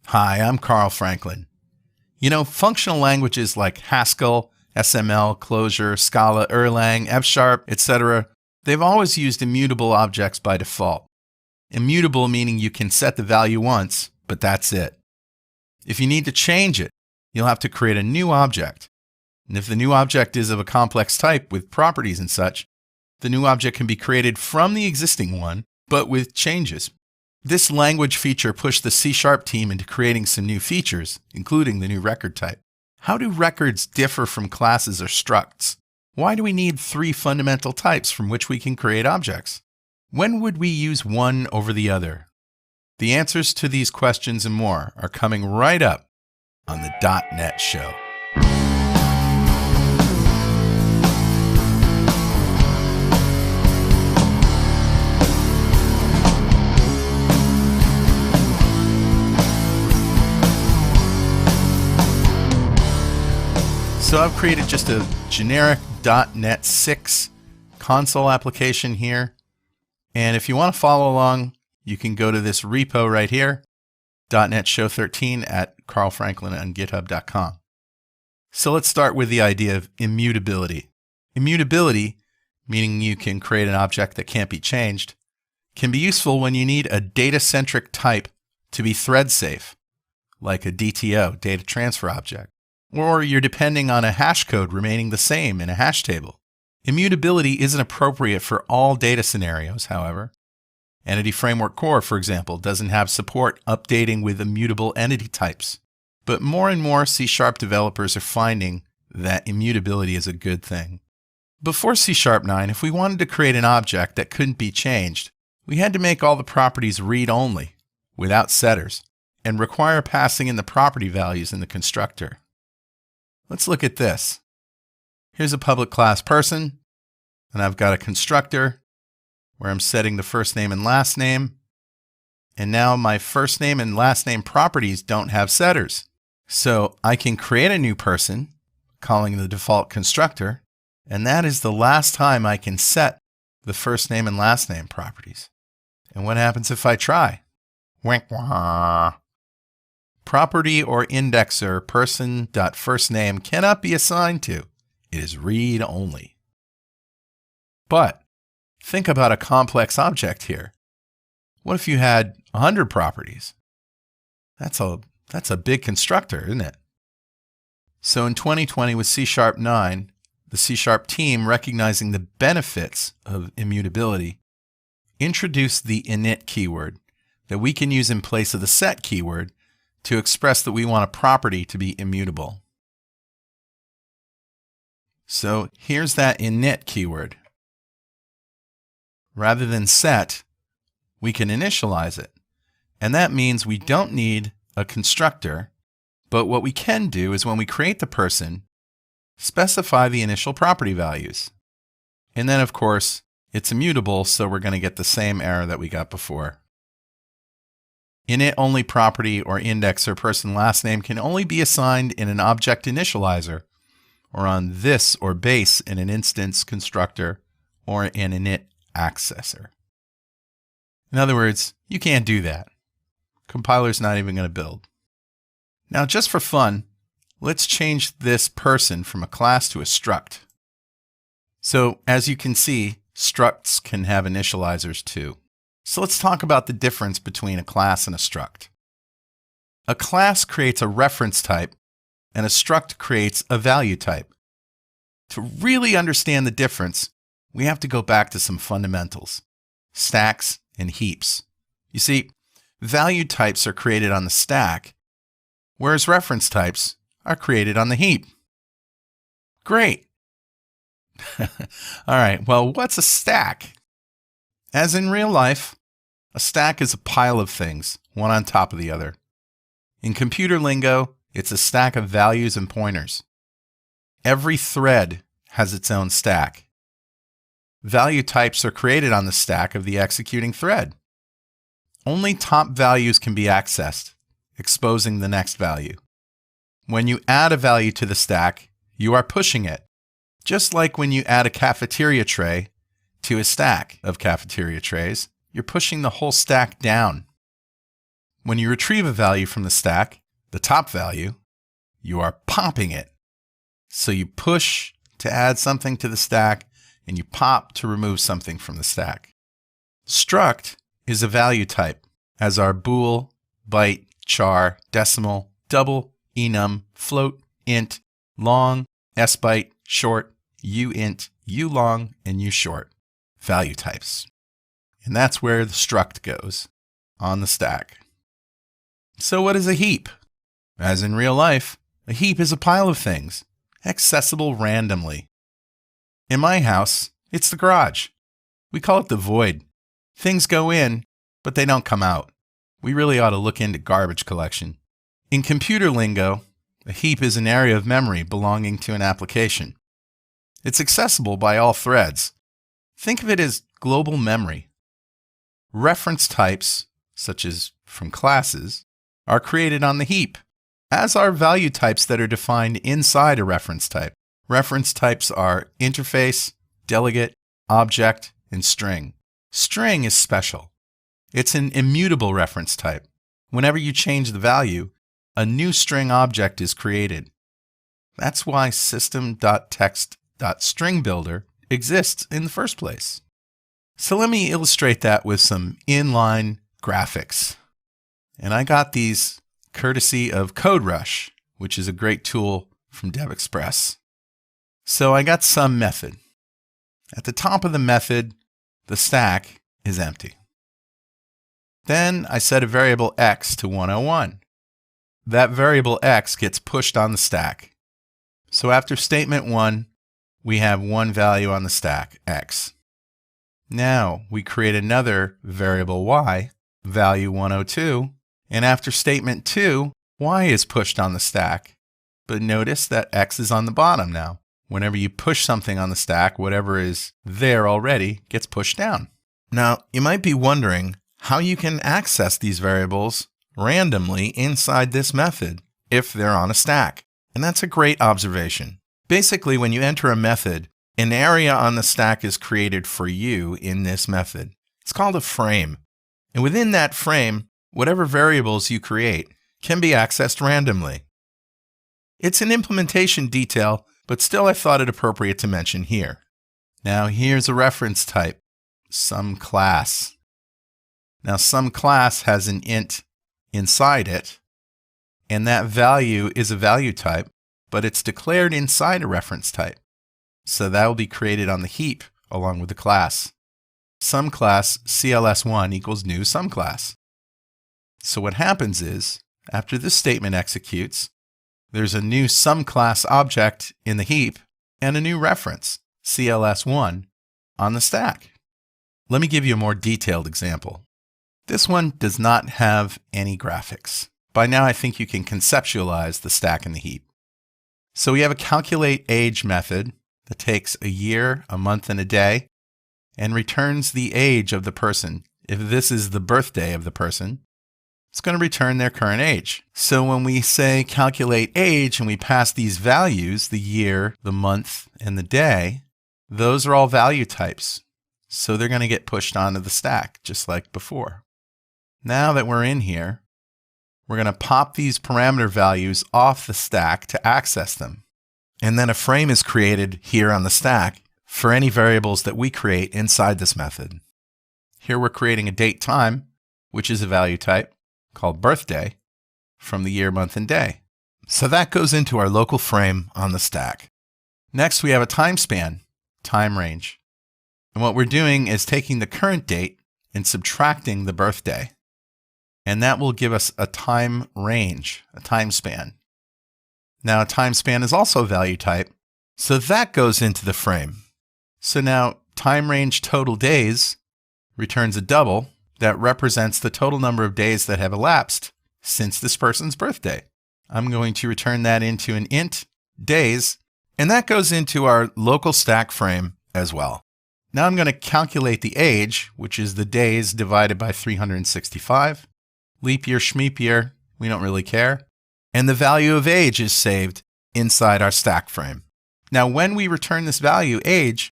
Hi, I'm Carl Franklin. Functional languages like Haskell, SML, Clojure, Scala, Erlang, F#, etc., they've always used immutable objects by default. Immutable meaning you can set the value once, but that's it. If you need to change it, you'll have to create a new object. And if the new object is of a complex type with properties and such, the new object can be created from the existing one, but with changes. This language feature pushed the C# team into creating some new features, including the new record type. How do records differ from classes or structs? Why do we need 3 fundamental types from which we can create objects? When would we use one over the other? The answers to these questions and more are coming right up on the .NET Show. So I've created just a generic .NET 6 console application here. And if you want to follow along, you can go to this repo right here, .NET Show 13 at carlfranklin.github.com. So let's start with the idea of immutability. Immutability, meaning you can create an object that can't be changed, can be useful when you need a data-centric type to be thread-safe, like a DTO, data transfer object. Or you're depending on a hash code remaining the same in a hash table. Immutability isn't appropriate for all data scenarios, however. Entity Framework Core, for example, doesn't have support updating with immutable entity types. But more and more C# developers are finding that immutability is a good thing. Before C# 9, if we wanted to create an object that couldn't be changed, we had to make all the properties read-only, without setters, and require passing in the property values in the constructor. Let's look at this. Here's a public class person, and I've got a constructor where I'm setting the first name and last name. And now my first name and last name properties don't have setters. So I can create a new person, calling the default constructor, and that is the last time I can set the first name and last name properties. And what happens if I try? Wink wah. Property or indexer person.firstname cannot be assigned to. It is read-only. But think about a complex object here. What if you had 100 properties? That's a big constructor, isn't it? So in 2020 with C# 9, the C# team, recognizing the benefits of immutability, introduced the init keyword that we can use in place of the set keyword to express that we want a property to be immutable. So here's that init keyword. Rather than set, we can initialize it. And that means we don't need a constructor, but what we can do is when we create the person, specify the initial property values. And then, of course, it's immutable, so we're going to get the same error that we got before. Init-only property or indexer person last name can only be assigned in an object initializer, or on this or base in an instance constructor, or an init accessor. In other words, you can't do that. Compiler's not even going to build. Now, just for fun, let's change this person from a class to a struct. So, as you can see, structs can have initializers too. So let's talk about the difference between a class and a struct. A class creates a reference type, and a struct creates a value type. To really understand the difference, we have to go back to some fundamentals: stacks and heaps. You see, value types are created on the stack, whereas reference types are created on the heap. Great! All right, well, what's a stack? As in real life, a stack is a pile of things, one on top of the other. In computer lingo, it's a stack of values and pointers. Every thread has its own stack. Value types are created on the stack of the executing thread. Only top values can be accessed, exposing the next value. When you add a value to the stack, you are pushing it, just like when you add a cafeteria tray to a stack of cafeteria trays, you're pushing the whole stack down. When you retrieve a value from the stack, the top value, you are popping it. So you push to add something to the stack, and you pop to remove something from the stack. Struct is a value type, as are bool, byte, char, decimal, double, enum, float, int, long, sbyte, short, uint, ulong, and ushort value types. And that's where the struct goes, on the stack. So what is a heap? As in real life, a heap is a pile of things, accessible randomly. In my house, it's the garage. We call it the void. Things go in, but they don't come out. We really ought to look into garbage collection. In computer lingo, a heap is an area of memory belonging to an application. It's accessible by all threads. Think of it as global memory. Reference types, such as from classes, are created on the heap, as are value types that are defined inside a reference type. Reference types are interface, delegate, object, and string. String is special. It's an immutable reference type. Whenever you change the value, a new string object is created. That's why system.text.stringbuilder exists in the first place. So let me illustrate that with some inline graphics. And I got these courtesy of CodeRush, which is a great tool from DevExpress. So I got some method. At the top of the method, the stack is empty. Then I set a variable x to 101. That variable x gets pushed on the stack. So after statement 1, we have one value on the stack, x. Now we create another variable y, value 102, and after statement 2, y is pushed on the stack. But notice that x is on the bottom now. Whenever you push something on the stack, whatever is there already gets pushed down. Now, you might be wondering how you can access these variables randomly inside this method if they're on a stack. And that's a great observation. Basically, when you enter a method, an area on the stack is created for you in this method. It's called a frame. And within that frame, whatever variables you create can be accessed randomly. It's an implementation detail, but still I thought it appropriate to mention here. Now here's a reference type, SomeClass. Now SomeClass has an int inside it, and that value is a value type, but it's declared inside a reference type. So that will be created on the heap along with the class. SomeClass CLS1 equals new SomeClass. So what happens is, after this statement executes, there's a new SomeClass object in the heap and a new reference, CLS1, on the stack. Let me give you a more detailed example. This one does not have any graphics. By now I think you can conceptualize the stack and the heap. So we have a calculateAge method that takes a year, a month, and a day, and returns the age of the person. If this is the birthday of the person, it's going to return their current age. So when we say calculate age and we pass these values, the year, the month, and the day, those are all value types. So they're going to get pushed onto the stack, just like before. Now that we're in here, we're going to pop these parameter values off the stack to access them. And then a frame is created here on the stack for any variables that we create inside this method. Here we're creating a date time, which is a value type called birthday, from the year, month, and day. So that goes into our local frame on the stack. Next, we have a time span, time range. And what we're doing is taking the current date and subtracting the birthday. And that will give us a time range, a time span. Now, a time span is also a value type, so that goes into the frame. So now, time range total days returns a double that represents the total number of days that have elapsed since this person's birthday. I'm going to return that into an int, days, and that goes into our local stack frame as well. Now I'm going to calculate the age, which is the days divided by 365. Leap year, schmeep year, we don't really care. And the value of age is saved inside our stack frame. Now, when we return this value, age,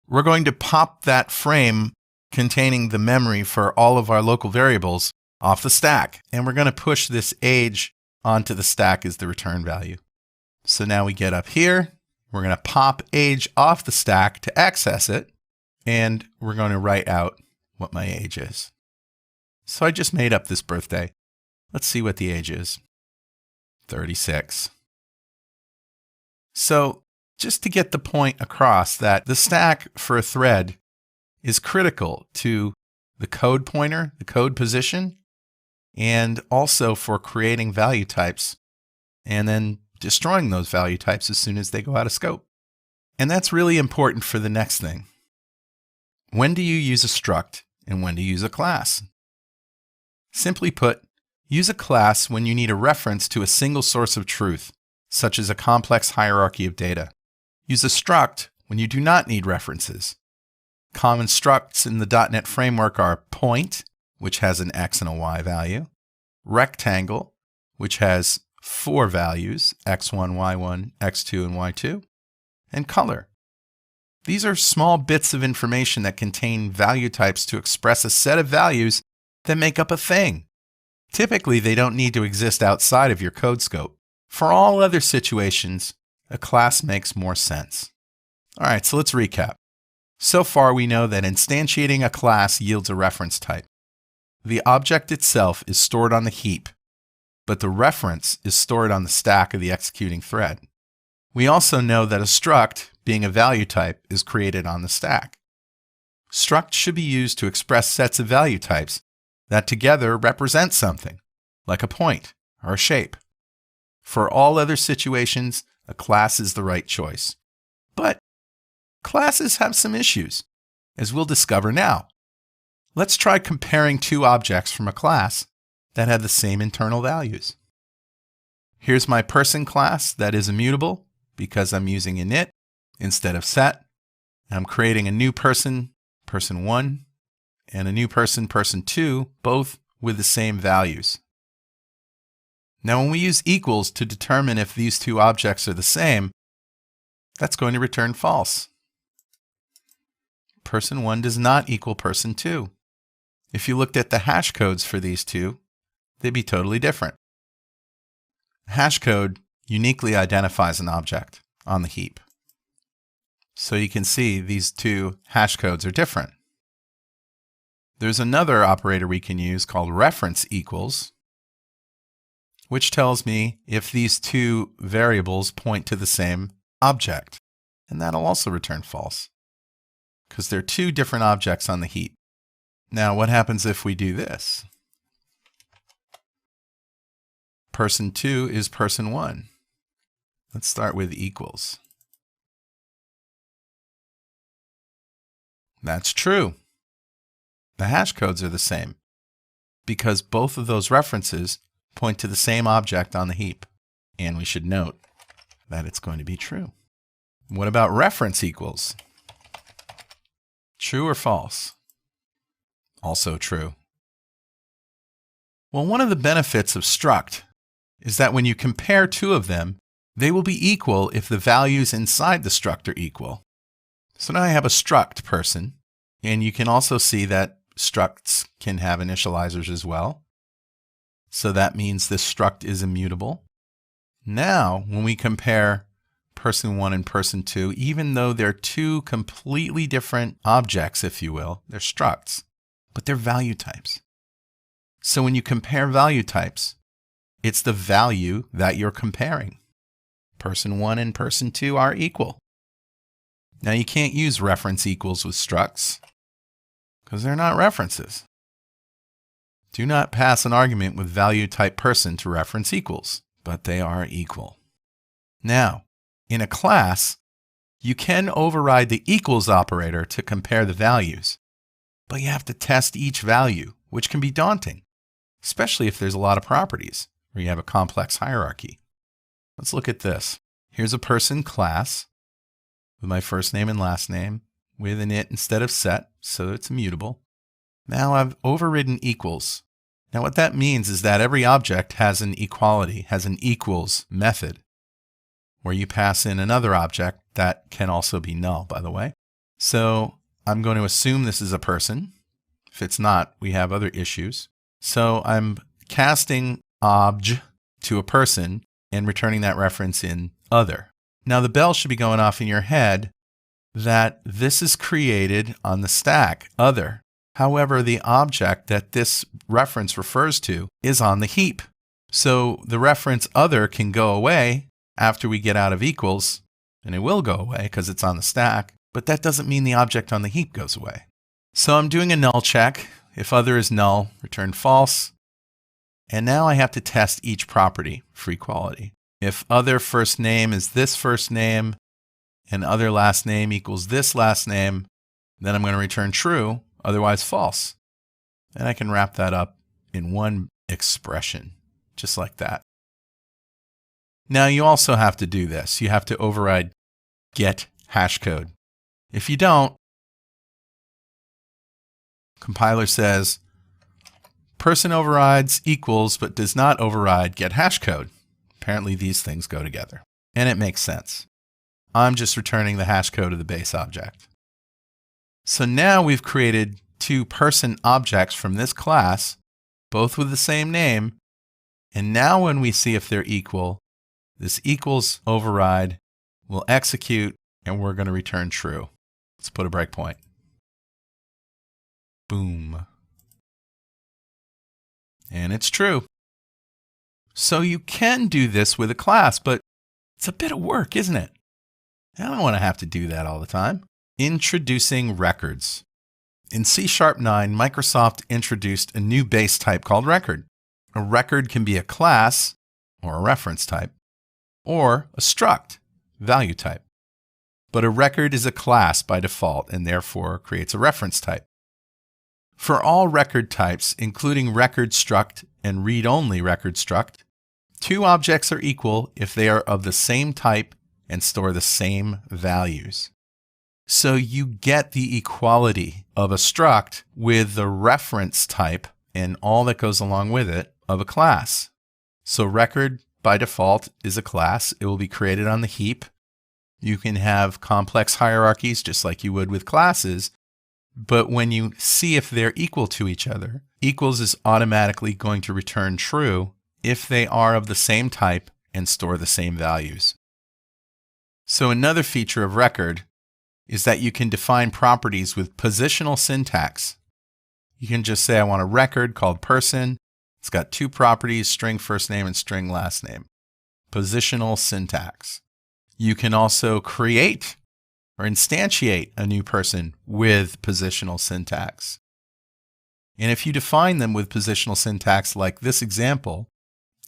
we're going to pop that frame containing the memory for all of our local variables off the stack. And we're going to push this age onto the stack as the return value. So now we get up here. We're going to pop age off the stack to access it. And we're going to write out what my age is. So I just made up this birthday. Let's see what the age is. 36. So just to get the point across that the stack for a thread is critical to the code pointer, the code position, and also for creating value types and then destroying those value types as soon as they go out of scope. And that's really important for the next thing. When do you use a struct and when do you use a class? Simply put, use a class when you need a reference to a single source of truth, such as a complex hierarchy of data. Use a struct when you do not need references. Common structs in the .NET framework are point, which has an X and a Y value, rectangle, which has 4 values, X1, Y1, X2, and Y2, and color. These are small bits of information that contain value types to express a set of values that make up a thing. Typically, they don't need to exist outside of your code scope. For all other situations, a class makes more sense. All right, so let's recap. So far, we know that instantiating a class yields a reference type. The object itself is stored on the heap, but the reference is stored on the stack of the executing thread. We also know that a struct, being a value type, is created on the stack. Structs should be used to express sets of value types that together represent something, like a point or a shape. For all other situations, a class is the right choice. But classes have some issues, as we'll discover now. Let's try comparing 2 objects from a class that have the same internal values. Here's my person class that is immutable because I'm using init instead of set. I'm creating a new person, person1, and a new person, person2, both with the same values. Now, when we use equals to determine if these 2 objects are the same, that's going to return false. Person1 does not equal person2. If you looked at the hash codes for these 2, they'd be totally different. Hash code uniquely identifies an object on the heap. So you can see these 2 hash codes are different. There's another operator we can use called reference equals, which tells me if these 2 variables point to the same object. And that'll also return false, because there are 2 different objects on the heap. Now, what happens if we do this? Person2 is person1. Let's start with equals. That's true. The hash codes are the same because both of those references point to the same object on the heap. And we should note that it's going to be true. What about reference equals? True or false? Also true. Well, one of the benefits of struct is that when you compare 2 of them, they will be equal if the values inside the struct are equal. So now I have a struct person, and you can also see that structs can have initializers as well. So that means this struct is immutable. Now, when we compare person1 and person2, even though they're 2 completely different objects, if you will, they're structs, but they're value types. So when you compare value types, it's the value that you're comparing. Person1 and person2 are equal. Now you can't use reference equals with structs because they're not references. Do not pass an argument with value type person to reference equals, but they are equal. Now, in a class, you can override the equals operator to compare the values, but you have to test each value, which can be daunting, especially if there's a lot of properties or you have a complex hierarchy. Let's look at this. Here's a person class with my first name and last name with init instead of set, so it's immutable. Now I've overridden equals. Now what that means is that every object has an equality, has an equals method, where you pass in another object that can also be null, by the way. So I'm going to assume this is a person. If it's not, we have other issues. So I'm casting obj to a person and returning that reference in other. Now the bell should be going off in your head that this is created on the stack, other. However, the object that this reference refers to is on the heap. So the reference other can go away after we get out of equals, and it will go away because it's on the stack, but that doesn't mean the object on the heap goes away. So I'm doing a null check. If other is null, return false. And now I have to test each property for equality. If other first name is this first name and other last name equals this last name, then I'm going to return true, otherwise false. And I can wrap that up in one expression, just like that. Now you also have to do this. You have to override get hashcode. If you don't, compiler says person overrides equals but does not override get hashcode. Apparently these things go together. And it makes sense. I'm just returning the hashcode of the base object. So now we've created two person objects from this class, both with the same name. And now when we see if they're equal, this equals override will execute and we're going to return true. Let's put a breakpoint. Boom. And it's true. So you can do this with a class, but it's a bit of work, isn't it? I don't want to have to do that all the time. Introducing records. In C#9, Microsoft introduced a new base type called record. A record can be a class, or a reference type, or a struct, value type. But a record is a class by default and therefore creates a reference type. For all record types, including record struct and read-only record struct, two objects are equal if they are of the same type and store the same values. So you get the equality of a struct with the reference type and all that goes along with it of a class. So record by default is a class. It will be created on the heap. You can have complex hierarchies just like you would with classes. But when you see if they're equal to each other, equals is automatically going to return true if they are of the same type and store the same values. So another feature of record is that you can define properties with positional syntax. You can just say, I want a record called person. It's got two properties, string first name and string last name. Positional syntax. You can also create or instantiate a new person with positional syntax. And if you define them with positional syntax like this example,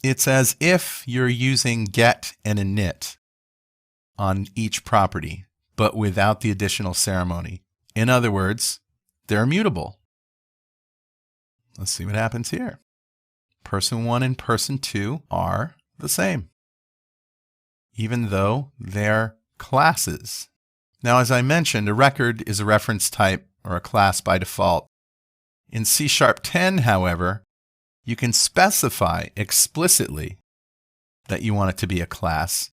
it's as if you're using get and init on each property, but without the additional ceremony. In other words, they're immutable. Let's see what happens here. Person 1 and person 2 are the same, even though they're classes. Now, as I mentioned, a record is a reference type or a class by default. In C#10, however, you can specify explicitly that you want it to be a class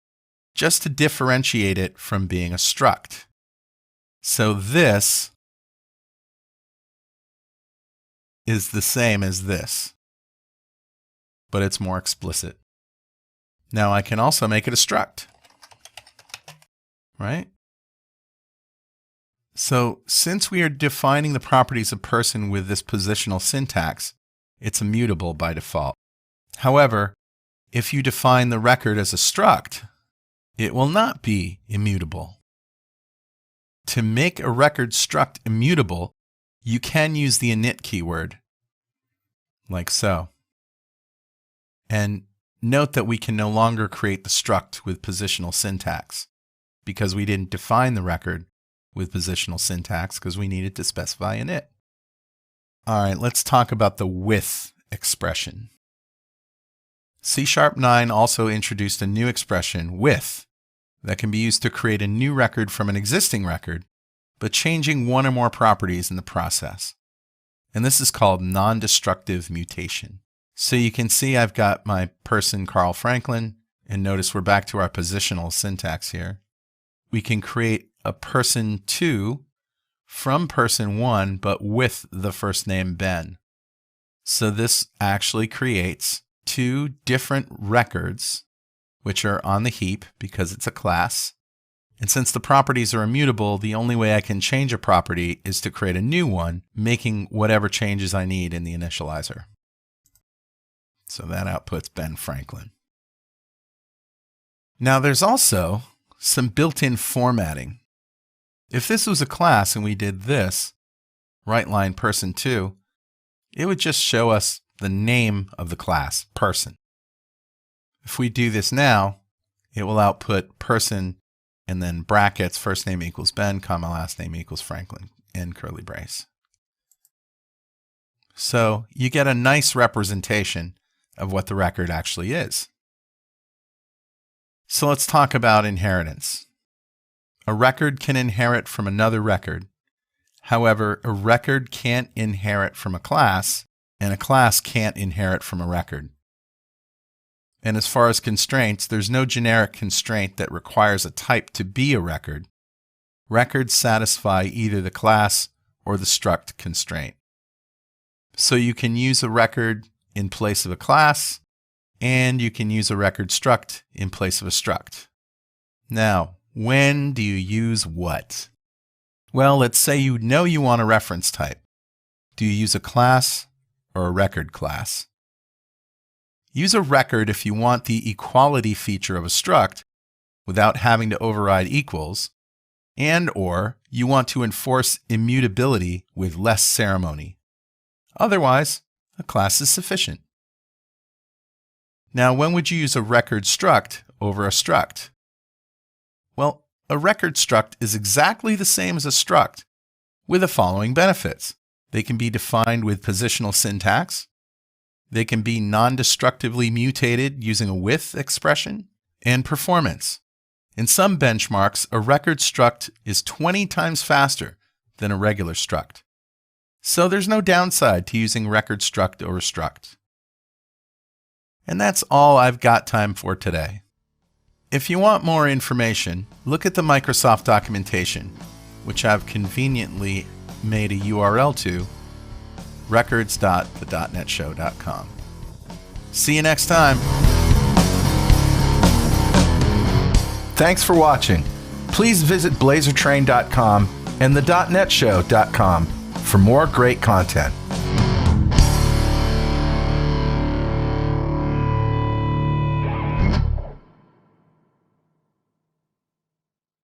just to differentiate it from being a struct. So this is the same as this, but it's more explicit. Now I can also make it a struct, right? So since we are defining the properties of person with this positional syntax, it's immutable by default. However, if you define the record as a struct, it will not be immutable. To make a record struct immutable, you can use the init keyword, like so. And note that we can no longer create the struct with positional syntax because we didn't define the record with positional syntax because we needed to specify init. All right, let's talk about the with expression. C#9 also introduced a new expression, with, that can be used to create a new record from an existing record, but changing one or more properties in the process. And this is called non-destructive mutation. So you can see I've got my person Carl Franklin, and notice we're back to our positional syntax here. We can create a person 2 from person 1, but with the first name Ben. So this actually creates two different records, which are on the heap because it's a class. And since the properties are immutable, the only way I can change a property is to create a new one, making whatever changes I need in the initializer. So that outputs Ben Franklin. Now there's also some built-in formatting. If this was a class and we did this, WriteLine person2, it would just show us the name of the class, person. If we do this now, it will output person and then brackets, first name equals Ben, comma, last name equals Franklin, end curly brace. So you get a nice representation of what the record actually is. So let's talk about inheritance. A record can inherit from another record. However, a record can't inherit from a class, and a class can't inherit from a record. And as far as constraints, there's no generic constraint that requires a type to be a record. Records satisfy either the class or the struct constraint. So you can use a record in place of a class, and you can use a record struct in place of a struct. Now, when do you use what? Well, let's say you know you want a reference type. Do you use a class or a record class? Use a record if you want the equality feature of a struct without having to override equals, and/or you want to enforce immutability with less ceremony. Otherwise, a class is sufficient. Now, when would you use a record struct over a struct? Well, a record struct is exactly the same as a struct with the following benefits. They can be defined with positional syntax. They can be non-destructively mutated using a with expression, and performance. In some benchmarks, a record struct is 20 times faster than a regular struct. So there's no downside to using record struct over struct. And that's all I've got time for today. If you want more information, look at the Microsoft documentation, which I've conveniently made a URL to, records.the.netshow.com. See you next time. Thanks for watching. Please visit blazertrain.com and the.netshow.com for more great content.